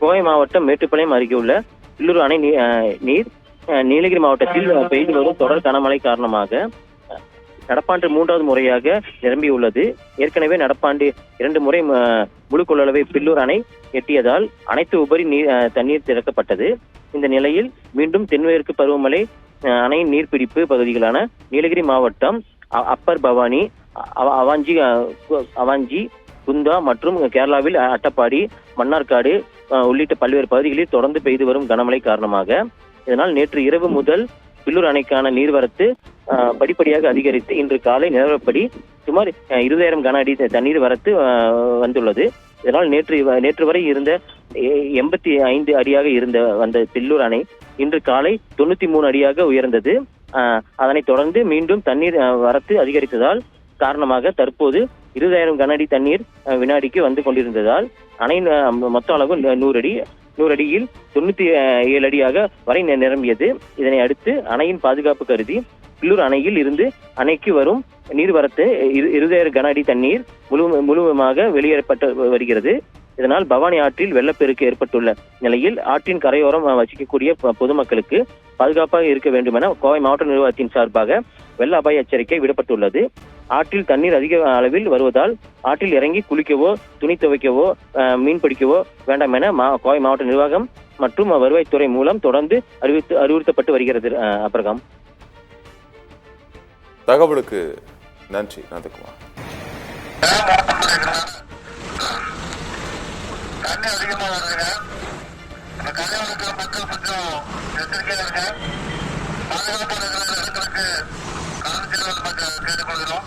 கோவை மாவட்டம் மேட்டுப்பாளையம் அருகே உள்ள பில்லூர் அணை நீர் நீலகிரி மாவட்டத்தில் பெய்து வரும் தொடர் கனமழை காரணமாக நடப்பாண்டு 3வது முறையாக நிரம்பியுள்ளது. ஏற்கனவே நடப்பாண்டு 2 முறை முழு கொள்ளளவை பில்லூர் அணை எட்டியதால் அனைத்து உபரி தண்ணீர் திறக்கப்பட்டது. இந்த நிலையில் மீண்டும் தென்மேற்கு பருவமழை அணையின் நீர்பிடிப்பு பகுதிகளான நீலகிரி மாவட்டம் அப்பர் பவானி, அவாஞ்சி, குந்தா மற்றும் கேரளாவில் அட்டப்பாடி, மன்னார்காடு உள்ளிட்ட பல்வேறு பகுதிகளில் தொடர்ந்து பெய்து வரும் கனமழை காரணமாக இதனால் நேற்று இரவு முதல் பில்லூர் அணைக்கான நீர்வரத்து படிப்படியாக அதிகரித்து இன்று காலை நிலவரப்படி சுமார் 20,000 கன அடி தண்ணீர் வரத்து வந்துள்ளது. இதனால் நேற்று வரை இருந்த 85 அடியாக வந்த பில்லூர் அணை இன்று காலை 93 அடியாக உயர்ந்தது. அதனைத் தொடர்ந்து மீண்டும் தண்ணீர் வரத்து அதிகரித்ததால் காரணமாக தற்போது 20,000 கன அடி தண்ணீர் வினாடிக்கு வந்து கொண்டிருந்ததால் அணையின் மொத்த அளவு 100 அடியில் 97 அடியாக வரை நிரம்பியது. இதனை அடுத்து அணையின் பாதுகாப்பு கருதி பில்லூர் அணையில் இருந்து அணைக்கு வரும் நீர்வரத்து 20,000 கன அடி தண்ணீர் முழுவதுமாக வெளியேறப்பட்டு வருகிறது. இதனால் பவானி ஆற்றில் வெள்ளப்பெருக்கு ஏற்பட்டுள்ள நிலையில் ஆற்றின் கரையோரம் வசிக்கக்கூடிய பொதுமக்களுக்கு பாதுகாப்பாக இருக்க வேண்டும் என கோவை மாவட்ட நிர்வாகத்தின் சார்பாக வெள்ள அபாய எச்சரிக்கை விடப்பட்டுள்ளது. ஆற்றில் தண்ணீர் அதிக அளவில் வருவதால் ஆற்றில் இறங்கி குளிக்கவோ, துணி துவைக்கவோ, மீன் பிடிக்கவோ வேண்டாம் என கோவை மாவட்ட நிர்வாகம் மற்றும் வருவாய்த்துறை மூலம் தொடர்ந்து அறிவுறுத்தப்பட்டு வருகிறது. அப்ரகாம், தகவலுக்கு நன்றி நந்தகுமார். தண்ணி அதிகமாக வருதுங்க. அந்த கரையோரத்தில் மக்கள் கொஞ்சம் எச்சரிக்கையாக இருங்க. பாதுகாப்பான இடங்களுக்கு கலந்து செல்வது கேட்டுக்கொள்கிறோம்.